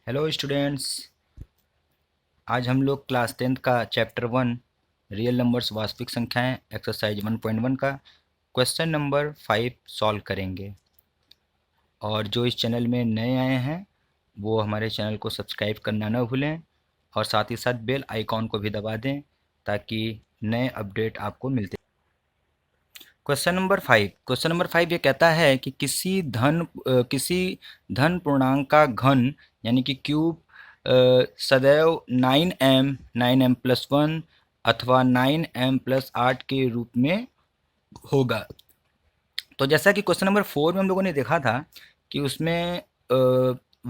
Hello students. आज हम लोग क्लास 10th का चैप्टर 1 रियल नंबर्स वास्तविक संख्याएं एक्सरसाइज 1.1 का क्वेश्चन नंबर 5 सॉल्व करेंगे। और जो इस चैनल में नए आए हैं वो हमारे चैनल को सब्सक्राइब करना न भूलें और साथ ही साथ बेल आइकॉन को भी दबा दें ताकि नए अपडेट आपको मिलते। क्वेश्चन नंबर 5 ये कहता है कि किसी धन पूर्णांक का घन यानी कि क्यूब सदैव 9m प्लस 1 अथवा 9m+8 के रूप में होगा। तो जैसा कि क्वेश्चन नंबर 4 में हम लोगों ने देखा था कि उसमें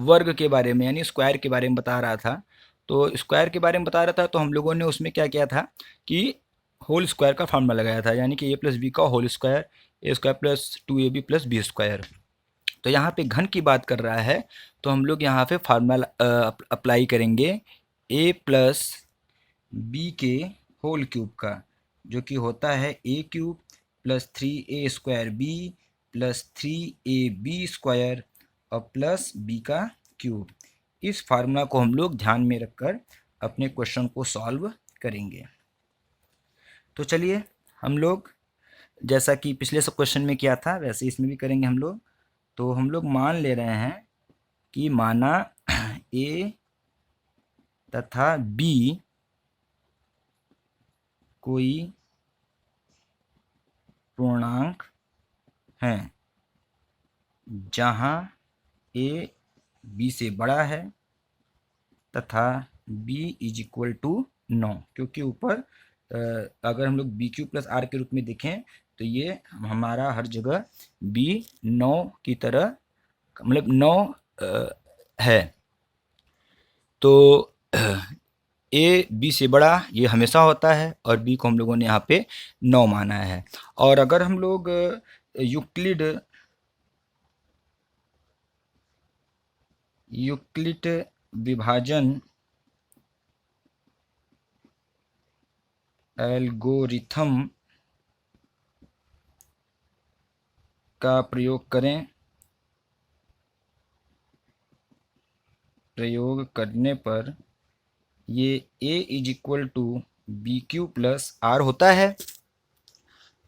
वर्ग के बारे में यानी स्क्वायर के बारे में बता रहा था। तो स्क्वायर के बारे में बता रहा था तो हम लोगों ने उसमें क्या किया था कि होल स्क्वायर का फार्मूला लगाया था, यानी कि a+b का whole square, a² + 2ab + b²। तो यहाँ पे घन की बात कर रहा है तो हम लोग यहाँ पे फार्मूला अप्लाई करेंगे a+b के होल क्यूब का, जो कि होता है a³ + 3a² b + 3ab² और प्लस b का क्यूब। इस फार्मूला को हम लोग ध्यान में रखकर अपने क्वेश्चन को सॉल्व करेंगे। तो चलिए हम लोग जैसा कि पिछले सब क्वेश्चन में किया था वैसे इसमें भी करेंगे हम लोग। तो हम लोग मान ले रहे हैं कि माना a तथा b कोई पूर्णांक हैं जहां a b से बड़ा है तथा b = 9, क्योंकि ऊपर अगर हम लोग b³ + r के रूप में देखें तो ये हमारा हर जगह b 9 की तरह मतलब 9 है। तो a b से बड़ा ये हमेशा होता है और b को हम लोगों ने यहाँ पे 9 माना है। और अगर हम लोग यूक्लिड विभाजन एल्गोरिथम का प्रयोग करने पर ये a = b³ + r होता है।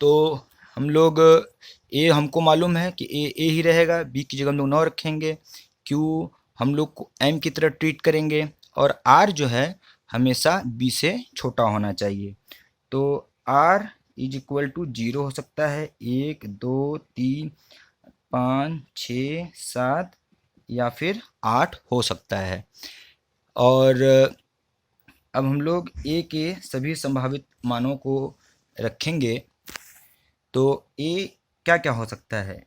तो हम लोग a हमको मालूम है कि a ही रहेगा, b की जगह हम लोग 9 रखेंगे, q हम लोग को m की तरह ट्रीट करेंगे और r जो है हमेशा b से छोटा होना चाहिए। तो r = 0 हो सकता है, 1 2 3 5 6 7 या फिर 8 हो सकता है। और अब हम लोग a के सभी संभावित मानों को रखेंगे तो a क्या क्या हो सकता है।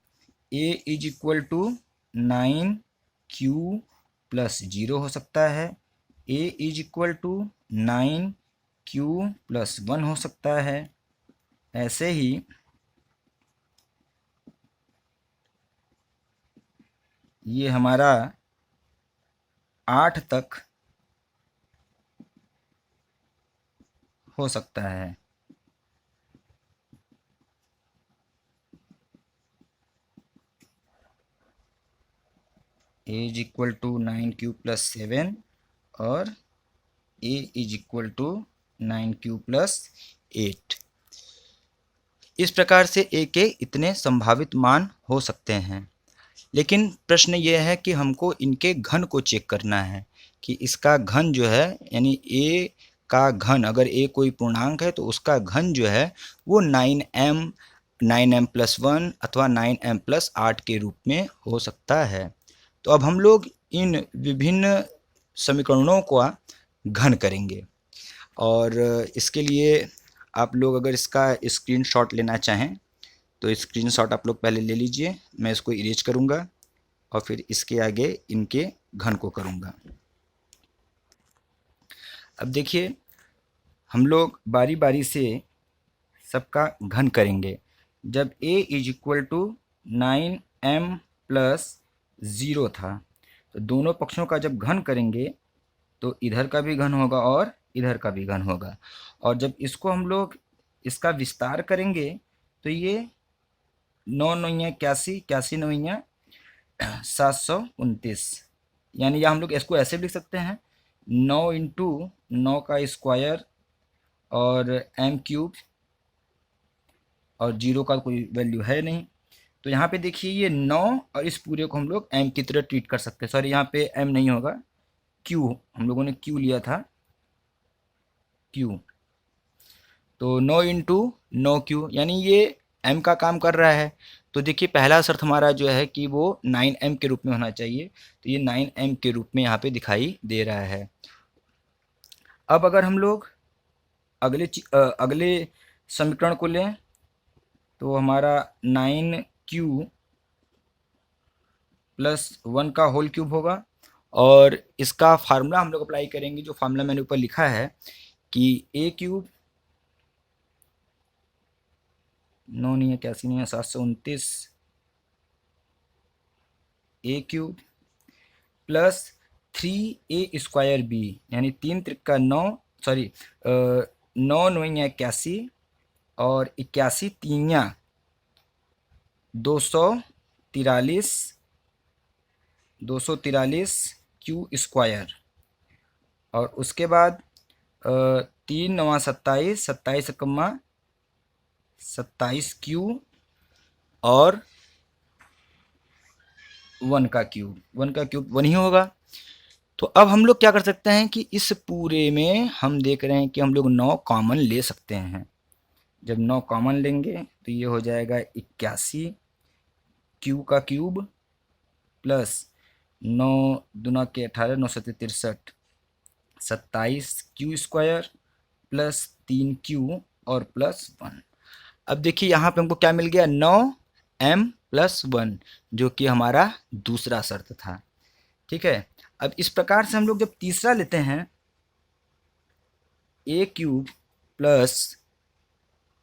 a = 9q + 0 हो सकता है, a = 9q + 1 हो सकता है। ऐसे ही ये हमारा 8 तक हो सकता है। a = 9q + 7 और a = 9q + 8। इस प्रकार से a के इतने संभावित मान हो सकते हैं। लेकिन प्रश्न ये है कि हमको इनके घन को चेक करना है कि इसका घन जो है यानी a का घन, अगर a कोई पूर्णांक है तो उसका घन जो है वो 9m+1 अथवा 9m+8 के रूप में हो सकता है। तो अब हम लोग इन विभिन्न समीकरणों का घन करेंगे और इसके लिए आप लोग अगर इसका स्क्रीनशॉट लेना चाहें तो स्क्रीनशॉट आप लोग पहले ले लीजिए। मैं इसको इरेज करूँगा और फिर इसके आगे इनके घन को करूँगा। अब देखिए हम लोग बारी बारी से सबका घन करेंगे। जब a = 9m+0 था तो दोनों पक्षों का जब घन करेंगे तो इधर का भी घन होगा और इधर का भी घन होगा। और जब इसको हम लोग इसका विस्तार करेंगे तो ये 9 9 81, 81 9 729 यानी या हम लोग इसको ऐसे भी लिख सकते हैं 9 इंटू 9 का स्क्वायर और एम क्यूब, और जीरो का कोई वैल्यू है नहीं। तो यहाँ पे देखिए ये 9 और इस पूरे को हम लोग एम की तरह ट्रीट कर सकते हैं। सॉरी, यहाँ पे एम नहीं होगा, क्यू, हम लोगों ने क्यू लिया था, क्यू। तो 9 इंटू 9 क्यू, यानी ये एम का काम कर रहा है। तो देखिए पहला शर्त हमारा जो है कि वो 9m के रूप में होना चाहिए, तो ये 9m के रूप में यहाँ पे दिखाई दे रहा है। अब अगर हम लोग अगले समीकरण को लें तो हमारा 9q प्लस 1 का होल क्यूब होगा, और इसका फार्मूला हम लोग अप्लाई करेंगे, जो फार्मूला मैंने ऊपर लिखा है कि a क्यूब, 9 नहीं है, 81 नहीं है, 729 a cube plus 3a square b, यानी 3 त्रिका 9, सॉरी 9 9 81, और 81 तीनिया 243 क्यू स्क्वायर, और उसके बाद 3 9 27, 27 कम्मा 27 क्यू, और 1 का क्यूब, 1 का क्यूब 1 ही होगा। तो अब हम लोग क्या कर सकते हैं कि इस पूरे में हम देख रहे हैं कि हम लोग 9 कॉमन ले सकते हैं। जब 9 कॉमन लेंगे तो ये हो जाएगा 81 क्यू का क्यूब प्लस 9 दूना के 18, 9 सत्ते 63, 27 क्यू स्क्वायर प्लस 3 क्यू और प्लस 1। अब देखिए यहाँ पे हमको क्या मिल गया, 9m प्लस 1, जो कि हमारा दूसरा शर्त था। ठीक है, अब इस प्रकार से हम लोग जब तीसरा लेते हैं a cube plus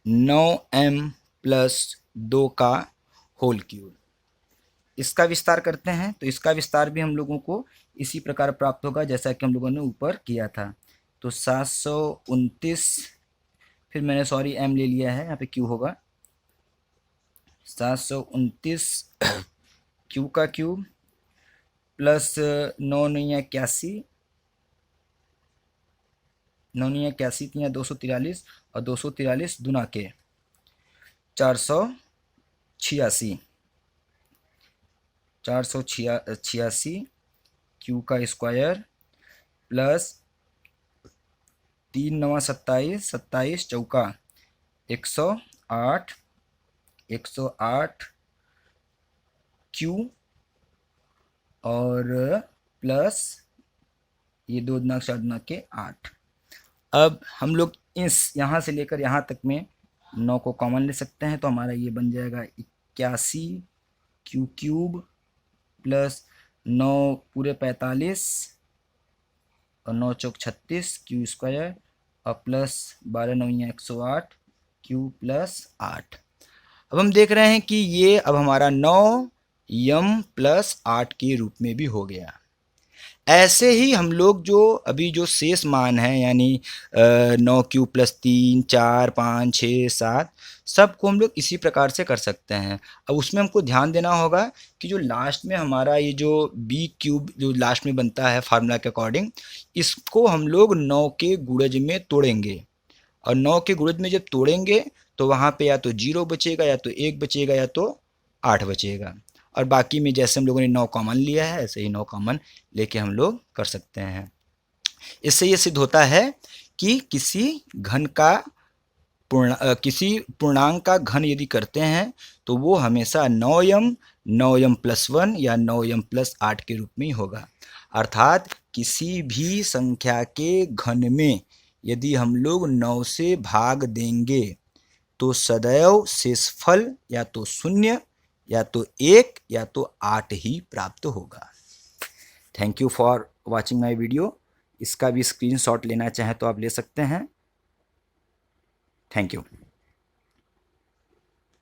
9m plus 2 का होल क्यूब, इसका विस्तार करते हैं तो इसका विस्तार भी हम लोगों को इसी प्रकार प्राप्त होगा जैसा कि हम लोगों ने ऊपर किया था। तो 729, फिर मैंने सॉरी m ले लिया है, यहाँ पे q होगा, 729 q का क्यूब प्लस 9 9 81, 9 9 81 3 243, और 243 दुना के 486, 486 क्यू का स्क्वायर प्लस 3 9 27, 27 चौका 108, 108 क्यू, और प्लस ये 2 दुना 4 दुना के 8। अब हम लोग इस यहाँ से लेकर यहाँ तक में 9 को कॉमन ले सकते हैं, तो हमारा ये बन जाएगा 81 क्यू क्यूब प्लस 9 पूरे 45, और 9 चौक 36 क्यू स्क्वायर, और प्लस 12 9 108 क्यू प्लस 8। अब हम देख रहे हैं कि ये अब हमारा 9m प्लस 8 के रूप में भी हो गया। ऐसे ही हम लोग जो अभी जो शेष मान है, यानी 9q प्लस 3 4 5 6 7, सबको हम लोग इसी प्रकार से कर सकते हैं। अब उसमें हमको ध्यान देना होगा कि जो लास्ट में हमारा ये जो b क्यूब जो लास्ट में बनता है फार्मूला के अकॉर्डिंग, इसको हम लोग 9 के गुणज में तोड़ेंगे, और 9 के गुणज में जब तोड़ेंगे तो वहाँ पे या तो 0 बचेगा, या तो 1 बचेगा, या तो 8 बचेगा, और बाकी में जैसे हम लोगों ने 9 कॉमन लिया है ऐसे ही 9 कॉमन लेके हम लोग कर सकते हैं। इससे ये सिद्ध होता है कि किसी पूर्णांक का घन यदि करते हैं तो वो हमेशा 9m प्लस 1 या 9m प्लस 8 के रूप में ही होगा। अर्थात किसी भी संख्या के घन में यदि हम लोग 9 से भाग देंगे तो सदैव शेषफल या तो 0, या तो 1, या तो 8 ही प्राप्त होगा। Thank you for watching my video. इसका भी स्क्रीनशॉट लेना चाहें तो आप ले सकते हैं। Thank you.